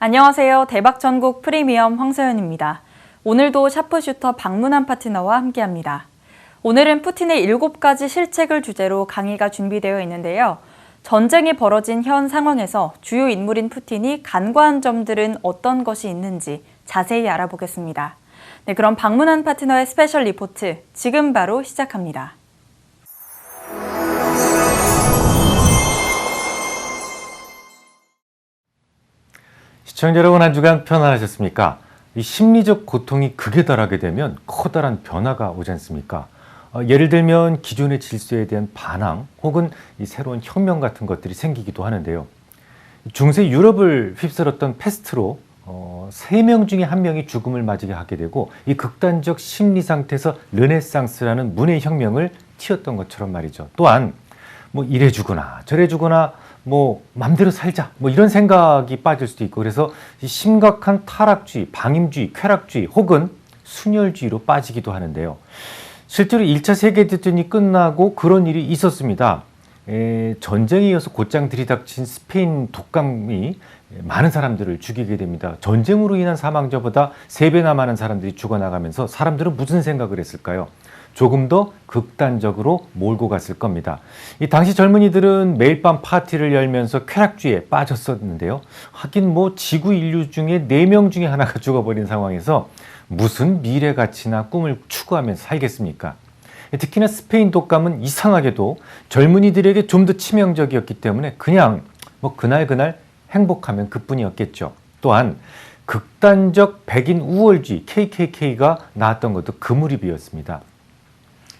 안녕하세요. 대박전국 프리미엄 황서연입니다. 오늘도 샤프슈터 박문환 파트너와 함께합니다. 오늘은 푸틴의 7가지 실책을 주제로 강의가 준비되어 있는데요. 전쟁이 벌어진 현 상황에서 주요 인물인 푸틴이 간과한 점들은 어떤 것이 있는지 자세히 알아보겠습니다. 네, 그럼 박문환 파트너의 스페셜 리포트 지금 바로 시작합니다. 시청자 여러분, 한 주간 편안하셨습니까? 이 심리적 고통이 극에 달하게 되면 커다란 변화가 오지 않습니까? 예를 들면 기존의 질서에 대한 반항 혹은 이 새로운 혁명 같은 것들이 생기기도 하는데요. 중세 유럽을 휩쓸었던 패스트로 3명 중에 1명이 죽음을 맞이게 하게 되고 이 극단적 심리 상태에서 르네상스라는 문의 혁명을 튀었던 것처럼 말이죠. 또한 뭐 이래 주거나 저래 주거나 뭐 맘대로 살자 뭐 이런 생각이 빠질 수도 있고, 그래서 이 심각한 타락주의, 방임주의, 쾌락주의 혹은 순혈주의로 빠지기도 하는데요. 실제로 1차 세계대전이 끝나고 그런 일이 있었습니다. 전쟁에 이어서 곧장 들이닥친 스페인 독감이 많은 사람들을 죽이게 됩니다. 전쟁으로 인한 사망자보다 3배나 많은 사람들이 죽어나가면서 사람들은 무슨 생각을 했을까요? 조금 더 극단적으로 몰고 갔을 겁니다. 이 당시 젊은이들은 매일 밤 파티를 열면서 쾌락주의에 빠졌었는데요. 하긴 뭐 지구 인류 중에 4명 중에 하나가 죽어버린 상황에서 무슨 미래 가치나 꿈을 추구하면서 살겠습니까? 특히나 스페인 독감은 이상하게도 젊은이들에게 좀 더 치명적이었기 때문에 그냥 뭐 그날 행복하면 그뿐이었겠죠. 또한 극단적 백인 우월주의 KKK가 나왔던 것도 그 무렵이었습니다.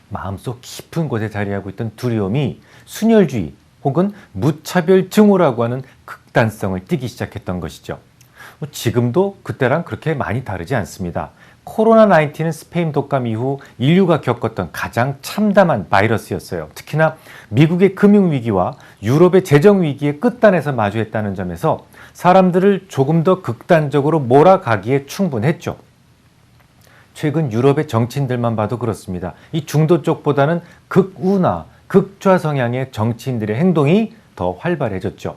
마음속 깊은 곳에 자리하고 있던 두려움이 순혈주의 혹은 무차별 증오라고 하는 극단성을 띠기 시작했던 것이죠. 지금도 그때랑 그렇게 많이 다르지 않습니다. 코로나19는 스페인 독감 이후 인류가 겪었던 가장 참담한 바이러스였어요. 특히나 미국의 금융위기와 유럽의 재정위기의 끝단에서 마주했다는 점에서 사람들을 조금 더 극단적으로 몰아가기에 충분했죠. 최근 유럽의 정치인들만 봐도 그렇습니다. 이 중도 쪽보다는 극우나 극좌 성향의 정치인들의 행동이 더 활발해졌죠.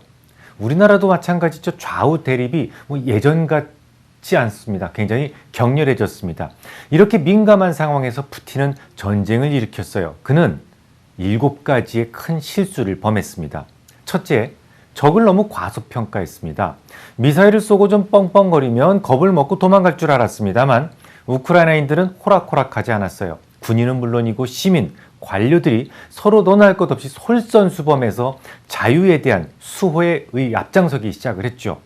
우리나라도 마찬가지죠. 좌우 대립이 뭐 예전 같지 않습니다. 굉장히 격렬해졌습니다. 이렇게 민감한 상황에서 푸틴은 전쟁을 일으켰어요. 그는 7가지의 큰 실수를 범했습니다. 첫째, 적을 너무 과소평가했습니다. 미사일을 쏘고 좀 뻥뻥거리면 겁을 먹고 도망갈 줄 알았습니다만 우크라이나인들은 호락호락하지 않았어요. 군인은 물론이고 시민, 관료들이 서로 너나 할 것 없이 솔선수범해서 자유에 대한 수호에 앞장서기 시작을 했죠.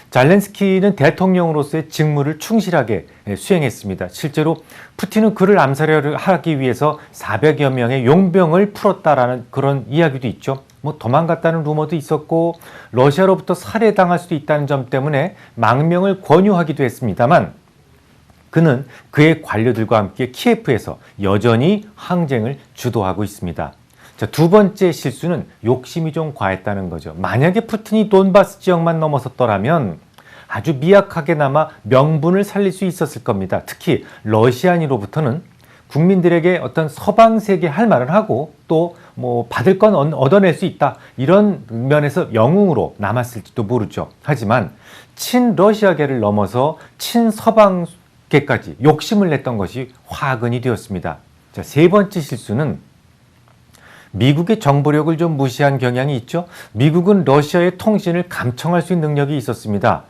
잘렌스키는 대통령으로서의 직무를 충실하게 수행했습니다. 실제로 푸틴은 그를 암살하기 위해서 400여 명의 용병을 풀었다라는 그런 이야기도 있죠. 뭐 도망갔다는 루머도 있었고 러시아로부터 살해당할 수도 있다는 점 때문에 망명을 권유하기도 했습니다만 그는 그의 관료들과 함께 키예프에서 여전히 항쟁을 주도하고 있습니다. 자, 2번째 실수는 욕심이 좀 과했다는 거죠. 만약에 푸틴이 돈바스 지역만 넘어섰더라면 아주 미약하게나마 명분을 살릴 수 있었을 겁니다. 특히 러시아인으로부터는 국민들에게 어떤 서방 세계 할 말을 하고 또 뭐 받을 건 얻어낼 수 있다, 이런 면에서 영웅으로 남았을지도 모르죠. 하지만 친러시아계를 넘어서 친서방 계까지 욕심을 냈던 것이 화근이 되었습니다. 자, 3번째 실수는 미국의 정보력을 좀 무시한 경향이 있죠. 미국은 러시아의 통신을 감청할 수 있는 능력이 있었습니다.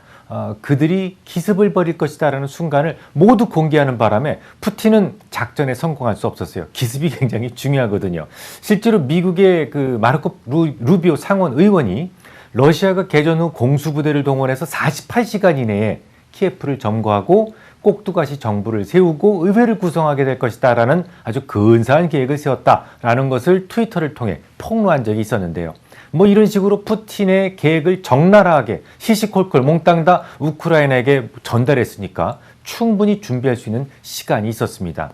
그들이 기습을 벌일 것이다라는 순간을 모두 공개하는 바람에 푸틴은 작전에 성공할 수 없었어요. 기습이 굉장히 중요하거든요. 실제로 미국의 그 마르코 루비오 상원 의원이 러시아가 개전 후 공수부대를 동원해서 48시간 이내에 키예프를 점거하고 꼭두가시 정부를 세우고 의회를 구성하게 될 것이다 라는 아주 근사한 계획을 세웠다라는 것을 트위터를 통해 폭로한 적이 있었는데요. 뭐 이런 식으로 푸틴의 계획을 적나라하게 시시콜콜 몽땅 다 우크라이나에게 전달했으니까 충분히 준비할 수 있는 시간이 있었습니다.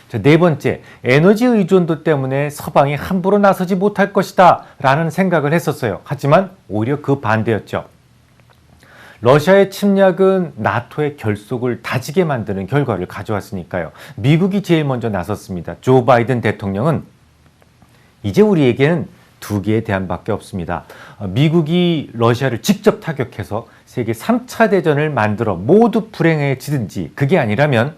자, 4번째, 에너지 의존도 때문에 서방이 함부로 나서지 못할 것이다 라는 생각을 했었어요. 하지만 오히려 그 반대였죠. 러시아의 침략은 나토의 결속을 다지게 만드는 결과를 가져왔으니까요. 미국이 제일 먼저 나섰습니다. 조 바이든 대통령은 이제 우리에게는 두 개에 대안밖에 없습니다. 미국이 러시아를 직접 타격해서 세계 3차 대전을 만들어 모두 불행해지든지, 그게 아니라면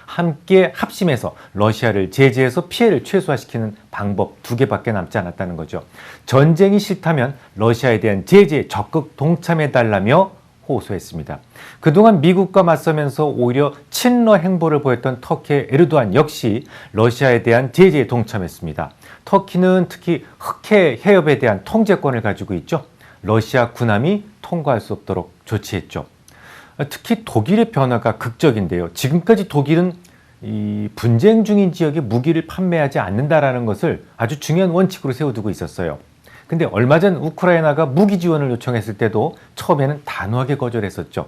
함께 합심해서 러시아를 제재해서 피해를 최소화시키는 방법 두 개밖에 남지 않았다는 거죠. 전쟁이 싫다면 러시아에 대한 제재에 적극 동참해달라며 호소했습니다. 그동안 미국과 맞서면서 오히려 친러 행보를 보였던 터키의 에르도안 역시 러시아에 대한 제재에 동참했습니다. 터키는 특히 흑해 해협에 대한 통제권을 가지고 있죠. 러시아 군함이 통과할 수 없도록 조치했죠. 특히 독일의 변화가 극적인데요. 지금까지 독일은 이 분쟁 중인 지역에 무기를 판매하지 않는다라는 것을 아주 중요한 원칙으로 세워두고 있었어요. 근데 얼마 전 우크라이나가 무기 지원을 요청했을 때도 처음에는 단호하게 거절했었죠.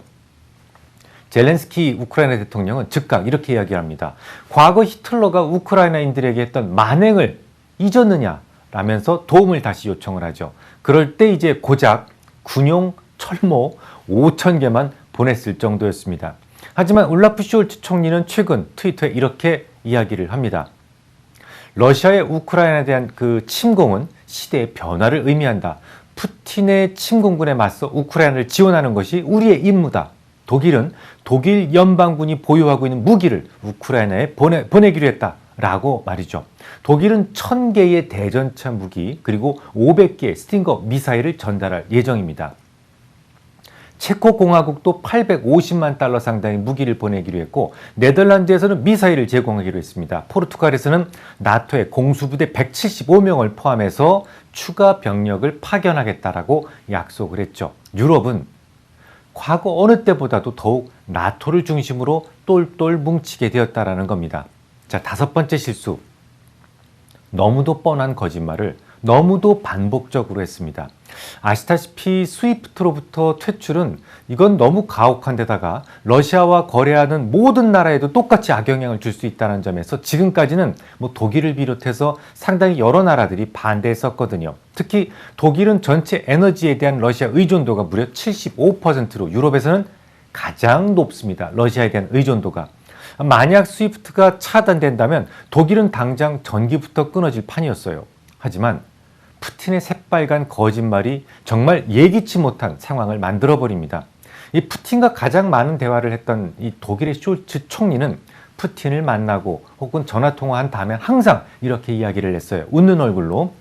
젤렌스키 우크라이나 대통령은 즉각 이렇게 이야기합니다. 과거 히틀러가 우크라이나인들에게 했던 만행을 잊었느냐 라면서 도움을 다시 요청을 하죠. 그럴 때 이제 고작 군용 철모 5천 개만 보냈을 정도였습니다. 하지만 울라프 숄츠 총리는 최근 트위터에 이렇게 이야기를 합니다. 러시아의 우크라이나에 대한 그 침공은 시대의 변화를 의미한다. 푸틴의 침공군에 맞서 우크라이나를 지원하는 것이 우리의 임무다. 독일은 독일 연방군이 보유하고 있는 무기를 우크라이나에 보내기로 했다라고 말이죠. 독일은 1000개의 대전차 무기 그리고 500개의 스팅거 미사일을 전달할 예정입니다. 체코공화국도 850만 달러 상당의 무기를 보내기로 했고, 네덜란드에서는 미사일을 제공하기로 했습니다. 포르투갈에서는 나토의 공수부대 175명을 포함해서 추가 병력을 파견하겠다라고 약속을 했죠. 유럽은 과거 어느 때보다도 더욱 나토를 중심으로 똘똘 뭉치게 되었다라는 겁니다. 자, 다섯 번째 실수. 너무도 뻔한 거짓말을 너무도 반복적으로 했습니다. 아시다시피 스위프트로부터 퇴출은 이건 너무 가혹한 데다가 러시아와 거래하는 모든 나라에도 똑같이 악영향을 줄 수 있다는 점에서 지금까지는 독일을 비롯해서 상당히 여러 나라들이 반대했었거든요. 특히 독일은 전체 에너지에 대한 러시아 의존도가 무려 75%로 유럽에서는 가장 높습니다. 러시아에 대한 의존도가. 만약 스위프트가 차단된다면 독일은 당장 전기부터 끊어질 판이었어요. 하지만 푸틴의 새빨간 거짓말이 정말 예기치 못한 상황을 만들어버립니다. 이 푸틴과 가장 많은 대화를 했던 이 독일의 숄츠 총리는 푸틴을 만나고 혹은 전화통화한 다음에 항상 이렇게 이야기를 했어요. 웃는 얼굴로.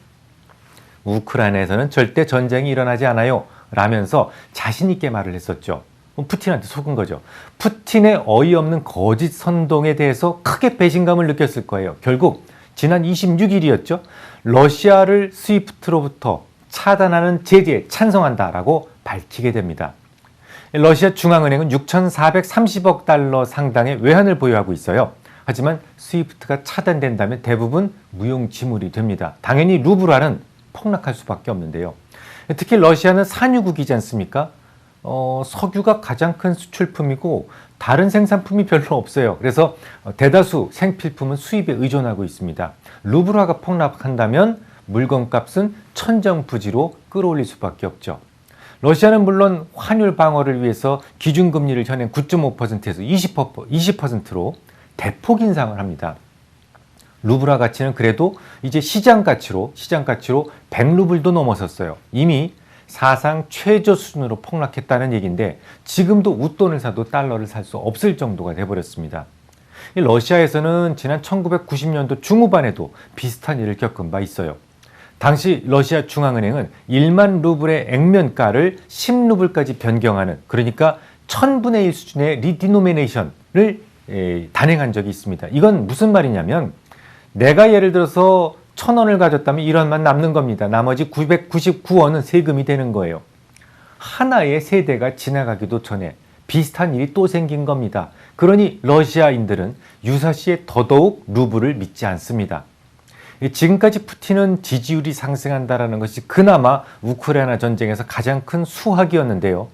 우크라이나에서는 절대 전쟁이 일어나지 않아요 라면서 자신 있게 말을 했었죠. 푸틴한테 속은 거죠. 푸틴의 어이없는 거짓 선동에 대해서 크게 배신감을 느꼈을 거예요. 결국 지난 26일이었죠. 러시아를 스위프트로부터 차단하는 제재에 찬성한다라고 밝히게 됩니다. 러시아 중앙은행은 6,430억 달러 상당의 외환을 보유하고 있어요. 하지만 스위프트가 차단된다면 대부분 무용지물이 됩니다. 당연히 루블화는 폭락할 수밖에 없는데요. 특히 러시아는 산유국이지 않습니까? 석유가 가장 큰 수출품이고 다른 생산품이 별로 없어요. 그래서 대다수 생필품은 수입에 의존하고 있습니다. 루블화가 폭락한다면 물건값은 천정부지로 끌어올릴 수밖에 없죠. 러시아는 물론 환율 방어를 위해서 기준금리를 현행 9.5%에서 20%로 대폭 인상을 합니다. 루블화 가치는 그래도 이제 시장 가치로 100루블도 넘어섰어요. 이미 사상 최저 수준으로 폭락했다는 얘기인데 지금도 웃돈을 사도 달러를 살 수 없을 정도가 돼버렸습니다. 러시아에서는 지난 1990년도 중후반에도 비슷한 일을 겪은 바 있어요. 당시 러시아 중앙은행은 1만 루블의 액면가를 10루블까지 변경하는, 그러니까 1000분의 1 수준의 리디노미네이션을 단행한 적이 있습니다. 이건 무슨 말이냐면 내가 예를 들어서 1000원을 가졌다면 1원만 남는 겁니다. 나머지 999원은 세금이 되는 거예요. 하나의 세대가 지나가기도 전에 비슷한 일이 또 생긴 겁니다. 그러니 러시아인들은 유사시에 더더욱 루블을 믿지 않습니다. 지금까지 푸틴은 지지율이 상승한다는 것이 그나마 우크라이나 전쟁에서 가장 큰 수확이었는데요.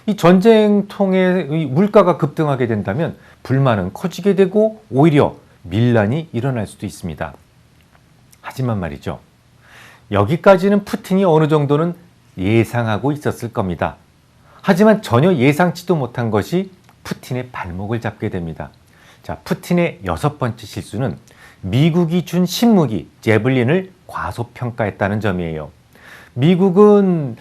이 전쟁 통해 물가가 급등하게 된다면 불만은 커지게 되고 오히려 밀란이 일어날 수도 있습니다. 하지만 말이죠. 여기까지는 푸틴이 어느 정도는 예상하고 있었을 겁니다. 하지만 전혀 예상치도 못한 것이 푸틴의 발목을 잡게 됩니다. 자, 푸틴의 6번째 실수는 미국이 준 신무기 제블린을 과소평가했다는 점이에요. 미국은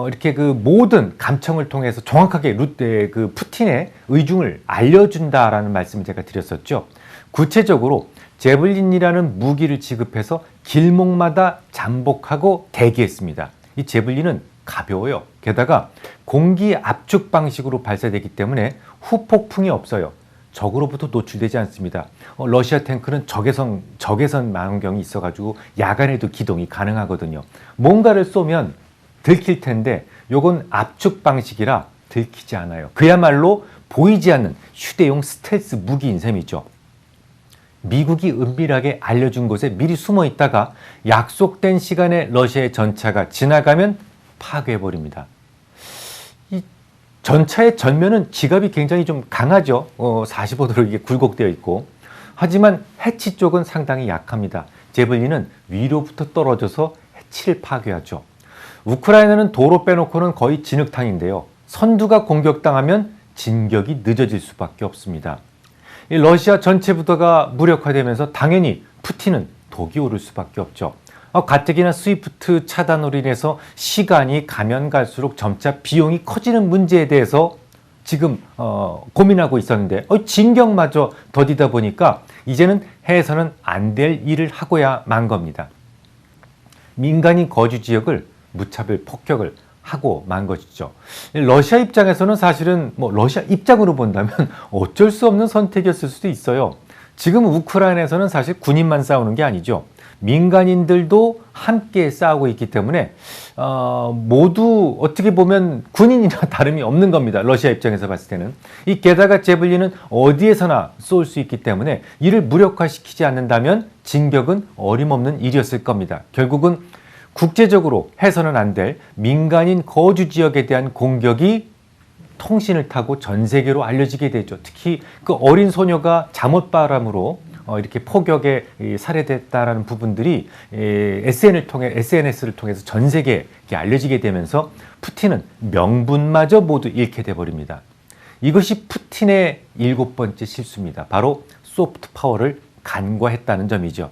이렇게 그 모든 감청을 통해서 정확하게 그 푸틴의 의중을 알려준다라는 말씀을 제가 드렸었죠. 구체적으로 제블린이라는 무기를 지급해서 길목마다 잠복하고 대기했습니다. 이 제블린은 가벼워요. 게다가 공기 압축 방식으로 발사되기 때문에 후폭풍이 없어요. 적으로부터 노출되지 않습니다. 러시아 탱크는 적외선 망원경이 있어가지고 야간에도 기동이 가능하거든요. 뭔가를 쏘면 들킬 텐데 요건 압축 방식이라 들키지 않아요. 그야말로 보이지 않는 휴대용 스텔스 무기인 셈이죠. 미국이 은밀하게 알려준 곳에 미리 숨어 있다가 약속된 시간에 러시아의 전차가 지나가면 파괴해버립니다. 이 전차의 전면은 지갑이 굉장히 좀 강하죠. 45도로 이게 굴곡되어 있고. 하지만 해치 쪽은 상당히 약합니다. 제블린은 위로부터 떨어져서 해치를 파괴하죠. 우크라이나는 도로 빼놓고는 거의 진흙탕인데요. 선두가 공격당하면 진격이 늦어질 수밖에 없습니다. 이 러시아 전체 부대가 무력화되면서 당연히 푸틴은 독이 오를 수밖에 없죠. 가뜩이나 스위프트 차단으로 인해서 시간이 가면 갈수록 점차 비용이 커지는 문제에 대해서 지금 고민하고 있었는데 진격마저 더디다 보니까 이제는 해서는 안 될 일을 하고야 만 겁니다. 민간인 거주 지역을 무차별 폭격을 하고 만 것이죠. 러시아 입장에서는 사실은 러시아 입장으로 본다면 어쩔 수 없는 선택이었을 수도 있어요. 지금 우크라이나에서는 사실 군인만 싸우는 게 아니죠. 민간인들도 함께 싸우고 있기 때문에 모두 어떻게 보면 군인이나 다름이 없는 겁니다. 러시아 입장에서 봤을 때는. 게다가 제블린은 어디에서나 쏠 수 있기 때문에 이를 무력화시키지 않는다면 진격은 어림없는 일이었을 겁니다. 결국은 국제적으로 해서는 안 될 민간인 거주 지역에 대한 공격이 통신을 타고 전 세계로 알려지게 되죠. 특히 그 어린 소녀가 잠옷바람으로 이렇게 폭격에 살해됐다라는 부분들이 SNS를 통해서 전 세계에 알려지게 되면서 푸틴은 명분마저 모두 잃게 돼버립니다. 이것이 푸틴의 7번째 실수입니다. 바로 소프트 파워를 간과했다는 점이죠.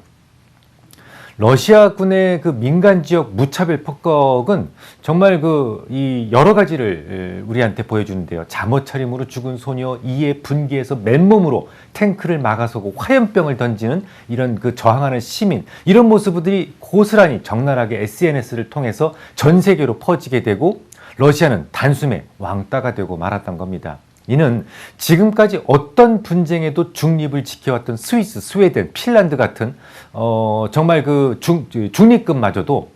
러시아군의 그 민간 지역 무차별 폭격은 정말 이 여러 가지를 우리한테 보여주는데요. 잠옷 차림으로 죽은 소녀, 이에 분개해서 맨몸으로 탱크를 막아서고 화염병을 던지는 이런 저항하는 시민, 이런 모습들이 고스란히 적나라하게 SNS를 통해서 전 세계로 퍼지게 되고 러시아는 단숨에 왕따가 되고 말았던 겁니다. 이는 지금까지 어떤 분쟁에도 중립을 지켜왔던 스위스, 스웨덴, 핀란드 같은 정말 중립국마저도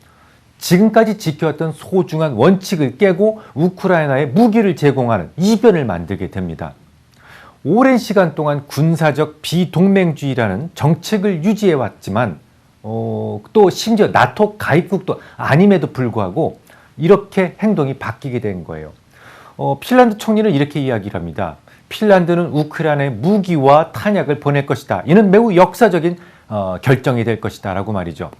지금까지 지켜왔던 소중한 원칙을 깨고 우크라이나에 무기를 제공하는 이변을 만들게 됩니다. 오랜 시간 동안 군사적 비동맹주의라는 정책을 유지해왔지만 또 심지어 나토 가입국도 아님에도 불구하고 이렇게 행동이 바뀌게 된 거예요. 핀란드 총리는 이렇게 이야기를 합니다. 핀란드는 우크라이나에 무기와 탄약을 보낼 것이다. 이는 매우 역사적인 결정이 될 것이다 라고 말이죠.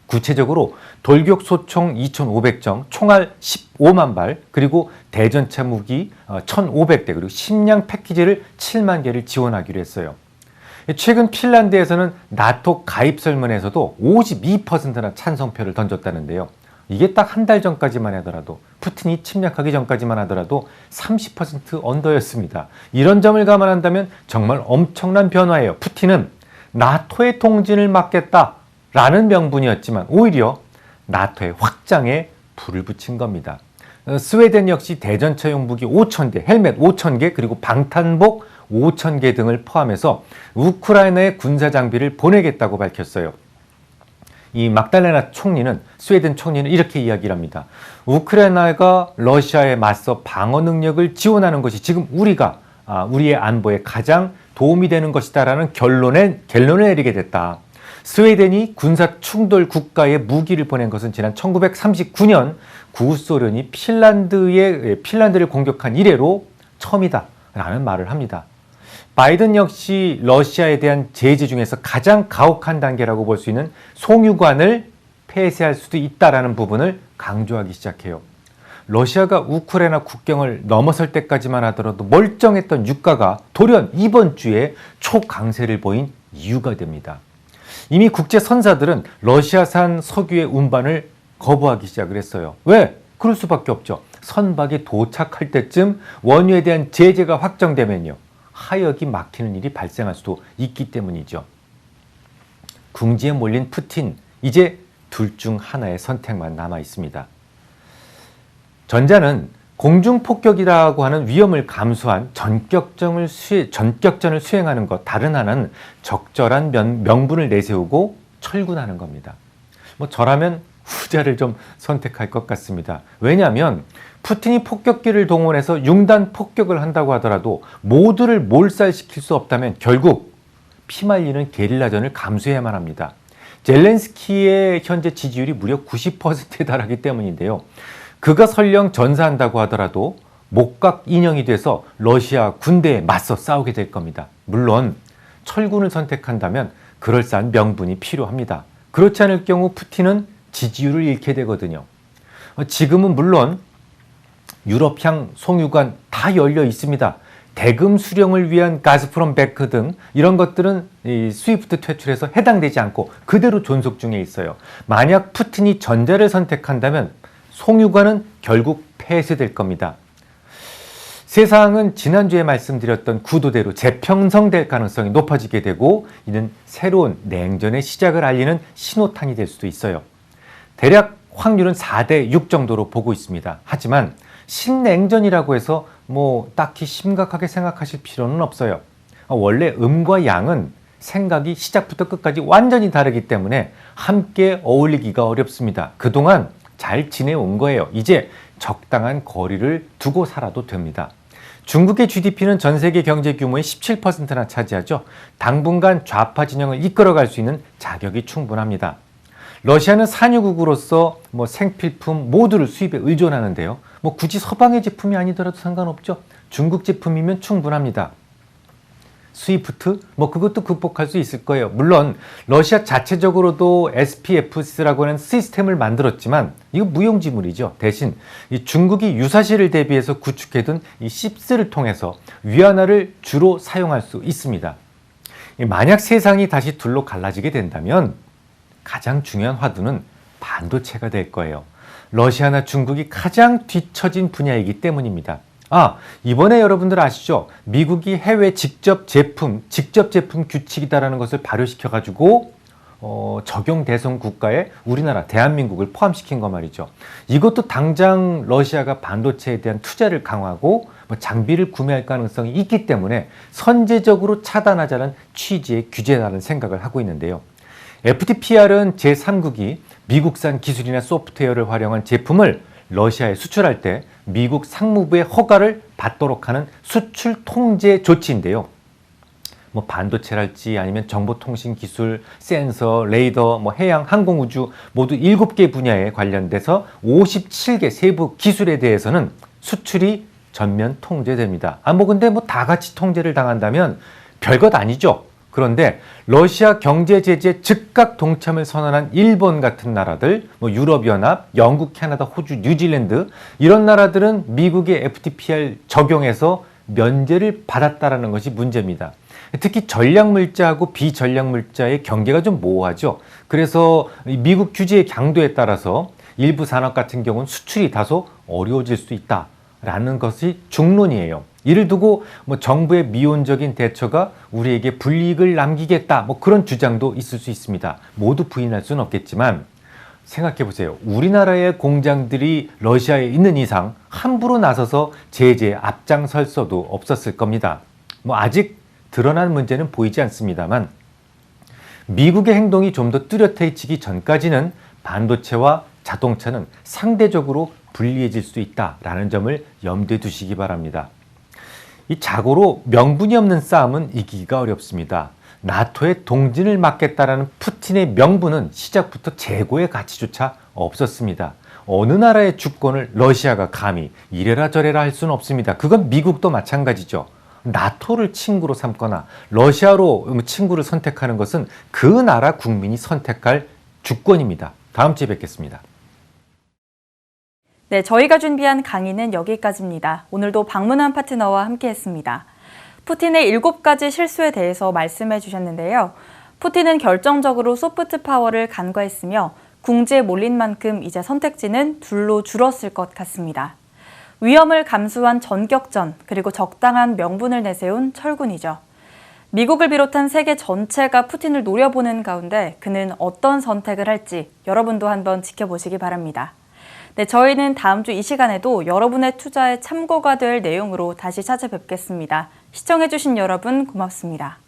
구체적으로 돌격 소총 2,500정, 총알 15만 발, 그리고 대전차 무기 1,500대, 그리고 식량 패키지를 7만 개를 지원하기로 했어요. 최근 핀란드에서는 나토 가입 설문에서도 52%나 찬성표를 던졌다는데요. 이게 딱 한 달 전까지만 하더라도, 푸틴이 침략하기 전까지만 하더라도 30% 언더였습니다. 이런 점을 감안한다면 정말 엄청난 변화예요. 푸틴은 나토의 통진을 막겠다라는 명분이었지만 오히려 나토의 확장에 불을 붙인 겁니다. 스웨덴 역시 대전차용 무기 5,000대, 헬멧 5,000개, 그리고 방탄복 5,000개 등을 포함해서 우크라이나에 군사 장비를 보내겠다고 밝혔어요. 이 막달레나 총리는, 스웨덴 총리는 이렇게 이야기를 합니다. 우크라이나가 러시아에 맞서 방어 능력을 지원하는 것이 지금 우리의 안보에 가장 도움이 되는 것이다라는 결론을 내리게 됐다. 스웨덴이 군사 충돌 국가에 무기를 보낸 것은 지난 1939년 구소련이 핀란드를 공격한 이래로 처음이다라는 말을 합니다. 바이든 역시 러시아에 대한 제재 중에서 가장 가혹한 단계라고 볼 수 있는 송유관을 폐쇄할 수도 있다라는 부분을 강조하기 시작해요. 러시아가 우크라이나 국경을 넘어설 때까지만 하더라도 멀쩡했던 유가가 돌연 이번 주에 초강세를 보인 이유가 됩니다. 이미 국제 선사들은 러시아산 석유의 운반을 거부하기 시작을 했어요. 왜? 그럴 수밖에 없죠. 선박이 도착할 때쯤 원유에 대한 제재가 확정되면요, 하역이 막히는 일이 발생할 수도 있기 때문이죠. 궁지에 몰린 푸틴, 이제 둘 중 하나의 선택만 남아 있습니다. 전자는 공중폭격이라고 하는 위험을 감수한 전격전을 수행하는 것, 다른 하나는 적절한 명분을 내세우고 철군하는 겁니다. 저라면 후자를 좀 선택할 것 같습니다. 왜냐하면 푸틴이 폭격기를 동원해서 융단 폭격을 한다고 하더라도 모두를 몰살시킬 수 없다면 결국 피말리는 게릴라전을 감수해야만 합니다. 젤렌스키의 현재 지지율이 무려 90%에 달하기 때문인데요. 그가 설령 전사한다고 하더라도 목각 인형이 돼서 러시아 군대에 맞서 싸우게 될 겁니다. 물론 철군을 선택한다면 그럴싸한 명분이 필요합니다. 그렇지 않을 경우 푸틴은 지지율을 잃게 되거든요. 지금은 물론 유럽향 송유관 다 열려 있습니다. 대금 수령을 위한 가스프롬 베크 등 이런 것들은 이 스위프트 퇴출에서 해당되지 않고 그대로 존속 중에 있어요. 만약 푸틴이 전자를 선택한다면 송유관은 결국 폐쇄될 겁니다. 세상은 지난주에 말씀드렸던 구도대로 재편성될 가능성이 높아지게 되고, 이는 새로운 냉전의 시작을 알리는 신호탄이 될 수도 있어요. 대략 확률은 4대 6 정도로 보고 있습니다. 하지만 신냉전이라고 해서 딱히 심각하게 생각하실 필요는 없어요. 원래 음과 양은 생각이 시작부터 끝까지 완전히 다르기 때문에 함께 어울리기가 어렵습니다. 그동안 잘 지내온 거예요. 이제 적당한 거리를 두고 살아도 됩니다. 중국의 GDP는 전 세계 경제 규모의 17%나 차지하죠. 당분간 좌파 진영을 이끌어갈 수 있는 자격이 충분합니다. 러시아는 산유국으로서 생필품 모두를 수입에 의존하는데요. 굳이 서방의 제품이 아니더라도 상관없죠. 중국 제품이면 충분합니다. 스위프트? 그것도 극복할 수 있을 거예요. 물론 러시아 자체적으로도 SPF라고 하는 시스템을 만들었지만 이거 무용지물이죠. 대신 이 중국이 유사시를 대비해서 구축해둔 이 CIPS를 통해서 위안화를 주로 사용할 수 있습니다. 만약 세상이 다시 둘로 갈라지게 된다면 가장 중요한 화두는 반도체가 될 거예요. 러시아나 중국이 가장 뒤처진 분야이기 때문입니다. 이번에 여러분들 아시죠? 미국이 해외 직접 제품 규칙이다라는 것을 발효시켜가지고 적용 대상 국가에 우리나라 대한민국을 포함시킨 거 말이죠. 이것도 당장 러시아가 반도체에 대한 투자를 강화하고 장비를 구매할 가능성이 있기 때문에 선제적으로 차단하자는 취지의 규제라는 생각을 하고 있는데요. FTPR은 제3국이 미국산 기술이나 소프트웨어를 활용한 제품을 러시아에 수출할 때 미국 상무부의 허가를 받도록 하는 수출 통제 조치인데요. 반도체랄지 아니면 정보통신 기술, 센서, 레이더, 해양, 항공우주 모두 7개 분야에 관련돼서 57개 세부 기술에 대해서는 수출이 전면 통제됩니다. 근데 다 같이 통제를 당한다면 별것 아니죠. 그런데 러시아 경제 제재에 즉각 동참을 선언한 일본 같은 나라들, 유럽연합, 영국, 캐나다, 호주, 뉴질랜드 이런 나라들은 미국의 FTPR 적용해서 면제를 받았다라는 것이 문제입니다. 특히 전략물자하고 비전략물자의 경계가 좀 모호하죠. 그래서 미국 규제의 강도에 따라서 일부 산업 같은 경우는 수출이 다소 어려워질 수 있다라는 것이 중론이에요. 이를 두고 정부의 미온적인 대처가 우리에게 불이익을 남기겠다 그런 주장도 있을 수 있습니다. 모두 부인할 수는 없겠지만 생각해 보세요. 우리나라의 공장들이 러시아에 있는 이상 함부로 나서서 제재에 앞장설 수도 없었을 겁니다. 아직 드러난 문제는 보이지 않습니다만 미국의 행동이 좀 더 뚜렷해지기 전까지는 반도체와 자동차는 상대적으로 불리해질 수 있다라는 점을 염두에 두시기 바랍니다. 이 자고로 명분이 없는 싸움은 이기기가 어렵습니다. 나토의 동진을 막겠다라는 푸틴의 명분은 시작부터 재고의 가치조차 없었습니다. 어느 나라의 주권을 러시아가 감히 이래라 저래라 할 수는 없습니다. 그건 미국도 마찬가지죠. 나토를 친구로 삼거나 러시아로 친구를 선택하는 것은 그 나라 국민이 선택할 주권입니다. 다음 주에 뵙겠습니다. 네, 저희가 준비한 강의는 여기까지입니다. 오늘도 방문한 파트너와 함께했습니다. 푸틴의 7가지 실수에 대해서 말씀해 주셨는데요. 푸틴은 결정적으로 소프트 파워를 간과했으며 궁지에 몰린 만큼 이제 선택지는 둘로 줄었을 것 같습니다. 위험을 감수한 전격전, 그리고 적당한 명분을 내세운 철군이죠. 미국을 비롯한 세계 전체가 푸틴을 노려보는 가운데 그는 어떤 선택을 할지 여러분도 한번 지켜보시기 바랍니다. 네, 저희는 다음 주 이 시간에도 여러분의 투자에 참고가 될 내용으로 다시 찾아뵙겠습니다. 시청해주신 여러분 고맙습니다.